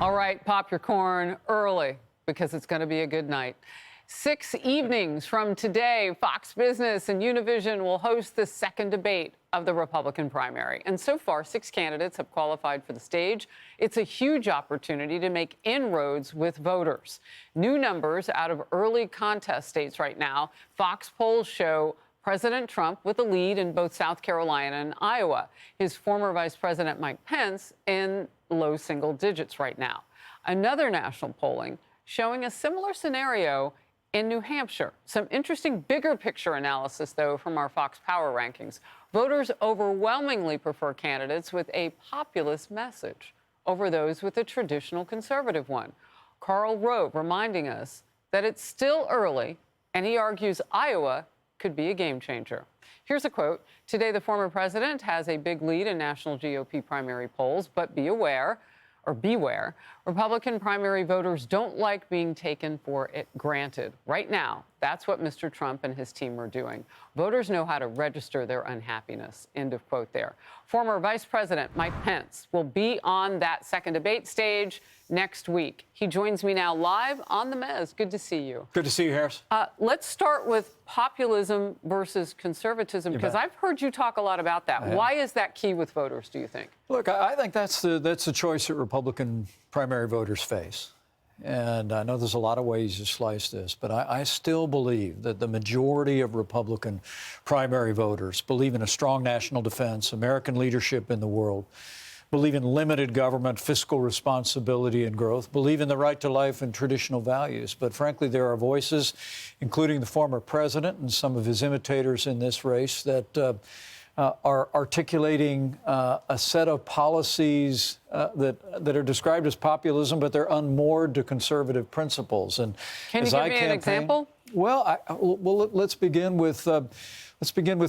All right, pop your corn early because it's going to be a good night. 6 evenings from today, Fox Business and Univision will host the second debate of the Republican primary. And so far, 6 candidates have qualified for the stage. It's a huge opportunity to make inroads with voters. New numbers out of early contest states right now. Fox polls show President Trump with a lead in both South Carolina and Iowa. His former Vice President Mike Pence in low single digits right now. Another national polling showing a similar scenario in New Hampshire. Some interesting bigger picture analysis, though, from our Fox Power rankings. Voters overwhelmingly prefer candidates with a populist message over those with a traditional conservative one. Karl Rove reminding us that it's still early, and he argues Iowa could be a game changer. Here's a quote. Today, the former president has a big lead in national GOP primary polls, but beware, Republican primary voters don't like being taken for it granted. Right now, that's what Mr. Trump and his team are doing. Voters know how to register their unhappiness. End of quote there. Former Vice President Mike Pence will be on that second debate stage next week. He joins me now live on the Mez. Good to see you. Good to see you, Harris. Let's start with populism versus conservatism, because I've heard you talk a lot about that. Why is that key with voters, do you think? Look, I think that's the choice that Republican primary voters face. And I know there's a lot of ways to slice this, but I still believe that the majority of Republican primary voters believe in a strong national defense, American leadership in the world, believe in limited government, fiscal responsibility and growth, believe in the right to life and traditional values. But frankly, there are voices, including the former president and some of his imitators in this race, that are articulating a set of policies that are described as populism, but they're unmoored to conservative principles. And can you give me an example? Well, let's begin with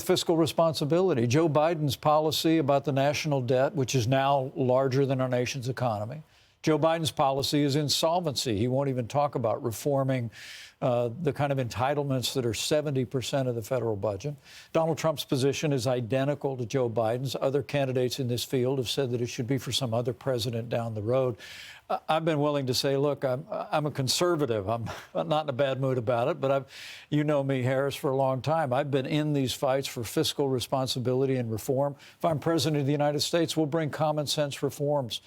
fiscal responsibility. Joe Biden's policy about the national debt, which is now larger than our nation's economy. Joe Biden's policy is insolvency. He won't even talk about reforming the kind of entitlements that are 70% of the federal budget. Donald Trump's position is identical to Joe Biden's. Other candidates in this field have said that it should be for some other president down the road. I've been willing to say, look, I'm a conservative. I'm not in a bad mood about it, but you know me, Harris, for a long time. I've been in these fights for fiscal responsibility and reform. If I'm president of the United States, we'll bring common sense reforms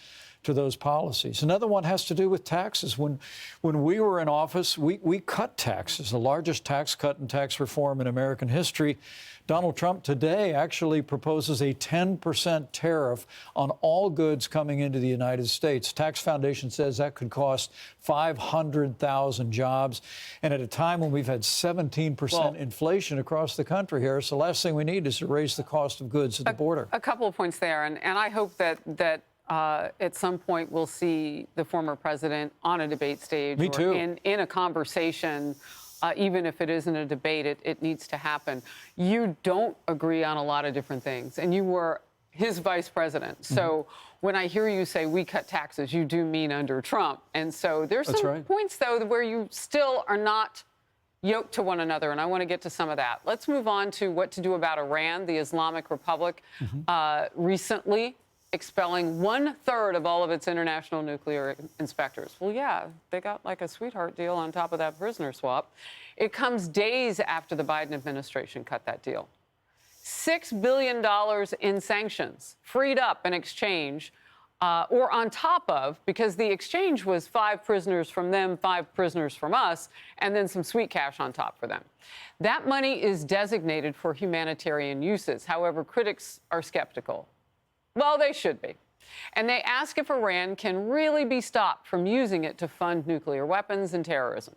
to those policies. Another one has to do with taxes. When we were in office, we cut taxes, the largest tax cut and tax reform in American history. Donald Trump today actually proposes a 10% tariff on all goods coming into the United States. Tax Foundation says that could cost 500,000 jobs. And at a time when we've had 17% inflation across the country, Harris, the last thing we need is to raise the cost of goods at the border. A couple of points there, and I hope that at some point we'll see the former president on a debate stage. Me too. Or in a conversation. Even if it isn't a debate, it needs to happen. You don't agree on a lot of different things, and you were his vice president. So when I hear you say we cut taxes, you do mean under Trump. And so there's some points, though, where you still are not yoked to one another, and I want to get to some of that. Let's move on to what to do about Iran. The Islamic Republic recently expelling 1/3 of all of its international nuclear inspectors. Well, yeah, they got like a sweetheart deal on top of that prisoner swap. It comes days after the Biden administration cut that deal. $6 billion in sanctions freed up in exchange, or on top of, because the exchange was 5 prisoners from them, 5 prisoners from us, and then some sweet cash on top for them. That money is designated for humanitarian uses. However, critics are skeptical. Well, they should be. And they ask if Iran can really be stopped from using it to fund nuclear weapons and terrorism.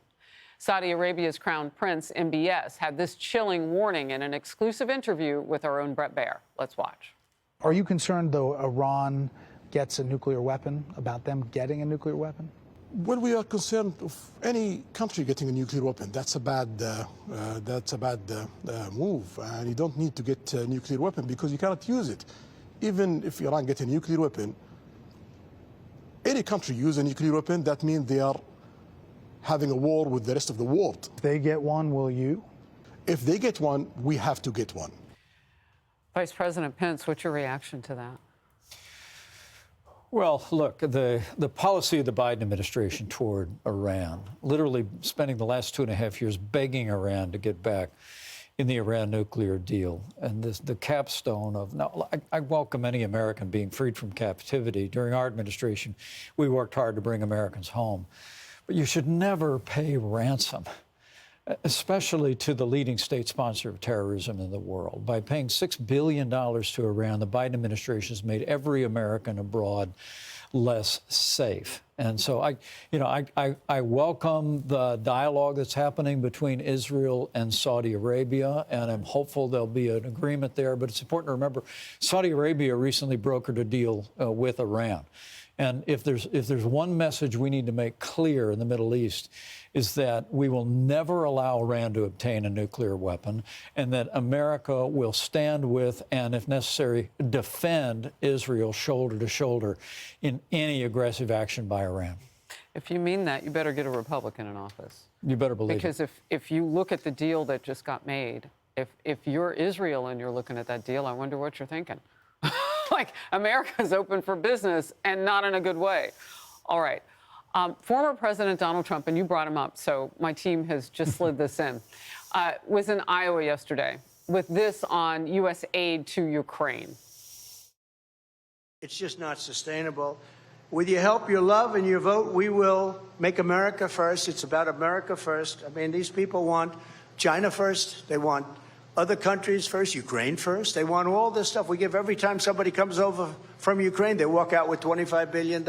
Saudi Arabia's Crown Prince, MBS, had this chilling warning in an exclusive interview with our own Brett Baer. Let's watch. Are you concerned, though, Iran gets a nuclear weapon, about them getting a nuclear weapon? Well, we are concerned of any country getting a nuclear weapon. That's a bad move. And you don't need to get a nuclear weapon because you cannot use it. Even if Iran gets a nuclear weapon, any country use a nuclear weapon, that means they are having a war with the rest of the world. If they get one, will you? If they get one, we have to get one. Vice President Pence, what's your reaction to that? Well, look, the policy of the Biden administration toward Iran, literally spending the last 2.5 years begging Iran to get back in the Iran nuclear deal, and the capstone of, now, I welcome any American being freed from captivity. During our administration, we worked hard to bring Americans home. But you should never pay ransom, especially to the leading state sponsor of terrorism in the world. By paying $6 billion to Iran, the Biden administration has made every American abroad less safe. And so I welcome the dialogue that's happening between Israel and Saudi Arabia, and I'm hopeful there'll be an agreement there. But it's important to remember, Saudi Arabia recently brokered a deal with Iran. And if there's one message we need to make clear in the Middle East, is that we will never allow Iran to obtain a nuclear weapon, and that America will stand with and, if necessary, defend Israel shoulder to shoulder in any aggressive action by Iran. If you mean that, you better get a Republican in office. You better believe because it. if you look at the deal that just got made, if you're Israel and you're looking at that deal, I wonder what you're thinking. Like, America's open for business, and not in a good way. All right. Former President Donald Trump, and you brought him up, so my team has just slid this in, was in Iowa yesterday with this on U.S. aid to Ukraine. It's just not sustainable. With your help, your love, and your vote, we will make America first. It's about America first. I mean, these people want China first. They want other countries first, Ukraine first. They want all this stuff we give. Every time somebody comes over from Ukraine, they walk out with $25 billion.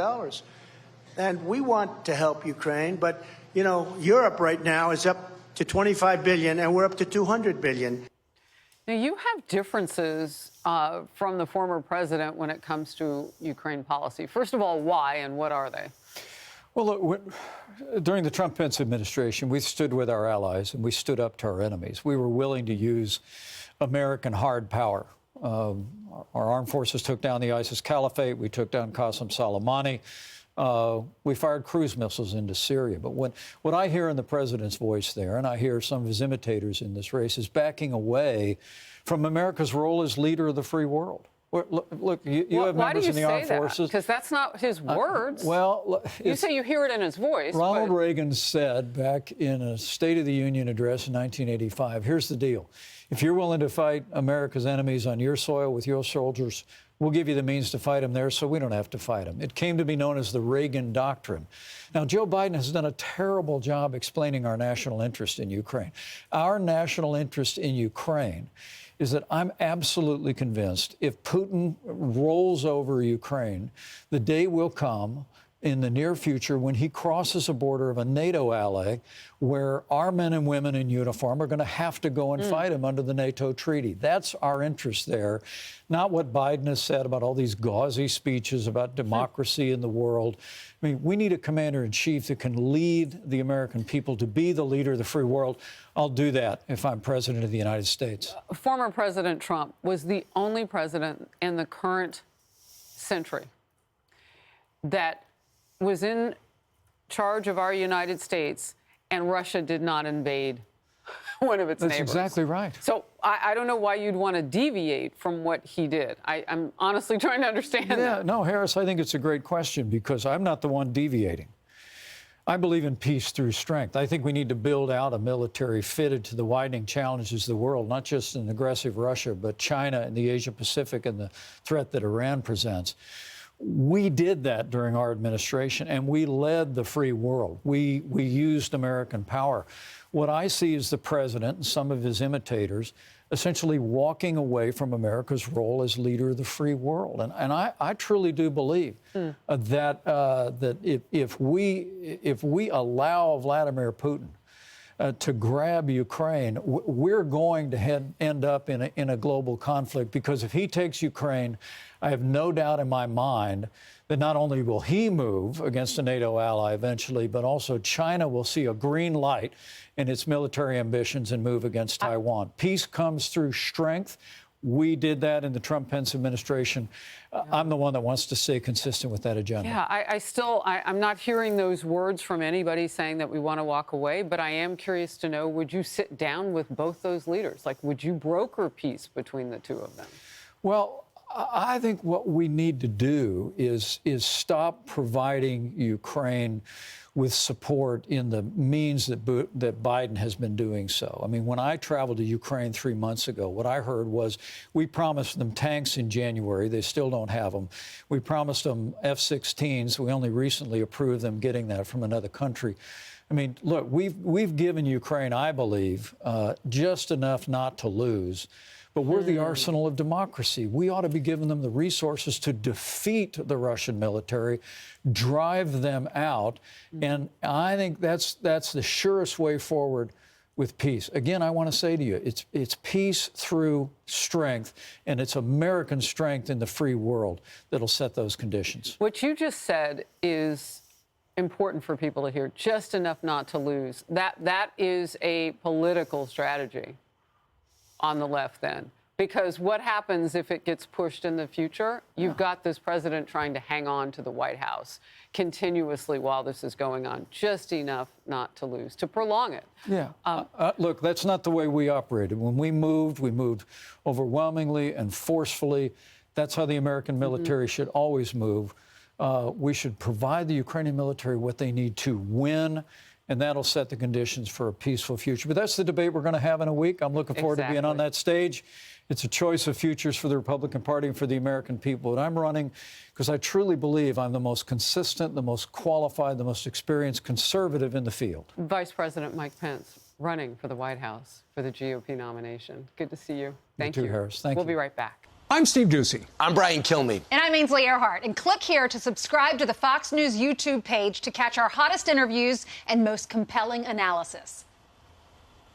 And we want to help Ukraine, but, you know, Europe right now is up to $25 billion, and we're up to $200 billion. Now, you have differences from the former president when it comes to Ukraine policy. First of all, why and what are they? Well, look, during the Trump-Pence administration, we stood with our allies and we stood up to our enemies. We were willing to use American hard power. Our armed forces took down the ISIS caliphate. We took down Qasem Soleimani. We fired cruise missiles into Syria. But what I hear in the president's voice there, and I hear some of his imitators in this race, is backing away from America's role as leader of the free world. Look, you have members in the armed forces. Because that's not his words. Well, you say you hear it in his voice. Ronald Reagan said back in a State of the Union address in 1985, here's the deal. If you're willing to fight America's enemies on your soil with your soldiers, we'll give you the means to fight them there so we don't have to fight them. It came to be known as the Reagan Doctrine. Now, Joe Biden has done a terrible job explaining our national interest in Ukraine. Our national interest in Ukraine is that I'm absolutely convinced if Putin rolls over Ukraine, the day will come in the near future when he crosses a border of a NATO ally where our men and women in uniform are going to have to go and fight him under the NATO treaty. That's our interest there, not what Biden has said about all these gauzy speeches about democracy in the world. I mean, we need a commander-in-chief that can lead the American people to be the leader of the free world. I'll do that if I'm president of the United States. Former President Trump was the only president in the current century that was in charge of our United States, and Russia did not invade one of its neighbors. That's exactly right. So I don't know why you'd want to deviate from what he did. I'm honestly trying to understand that. No, Harris, I think it's a great question because I'm not the one deviating. I believe in peace through strength. I think we need to build out a military fitted to the widening challenges of the world, not just an aggressive Russia, but China and the Asia Pacific and the threat that Iran presents. We did that during our administration, and we led the free world. We used American power. What I see is the president and some of his imitators essentially walking away from America's role as leader of the free world. And I truly do believe that if we allow Vladimir Putin to grab Ukraine, we're going to end up in a global conflict, because if he takes Ukraine, I have no doubt in my mind that not only will he move against a NATO ally eventually, but also China will see a green light in its military ambitions and move against Taiwan. Peace comes through strength. We did that in the Trump-Pence administration. I'm the one that wants to stay consistent with that agenda. Yeah, I'm not hearing those words from anybody saying that we want to walk away, but I am curious to know, would you sit down with both those leaders? Like, would you broker peace between the two of them? Well, I think what we need to do is stop providing Ukraine with support in the means that Biden has been doing so. I mean, when I traveled to Ukraine 3 months ago, what I heard was we promised them tanks in January. They still don't have them. We promised them F-16s. We only recently approved them getting that from another country. I mean, look, we've given Ukraine, I believe, just enough not to lose. But we're the arsenal of democracy. We ought to be giving them the resources to defeat the Russian military, drive them out. And I think that's the surest way forward with peace. Again, I want to say to you, it's peace through strength, and it's American strength in the free world that'll set those conditions. What you just said is important for people to hear. Just enough not to lose. That is a political strategy on the left then. Because what happens if it gets pushed in the future? You've got this president trying to hang on to the White House continuously while this is going on. Just enough not to lose, to prolong it. Yeah. Look, that's not the way we operated. When we moved overwhelmingly and forcefully. That's how the American military should always move. We should provide the Ukrainian military what they need to win, and that'll set the conditions for a peaceful future. But that's the debate we're going to have in a week. I'm looking forward to being on that stage. It's a choice of futures for the Republican Party and for the American people. And I'm running because I truly believe I'm the most consistent, the most qualified, the most experienced conservative in the field. Vice President Mike Pence running for the White House for the GOP nomination. Good to see you. Thank you. You too, Harris. Thank you. We'll be right back. I'm Steve Ducey. I'm Brian Kilmeade. And I'm Ainsley Earhart. And click here to subscribe to the Fox News YouTube page to catch our hottest interviews and most compelling analysis.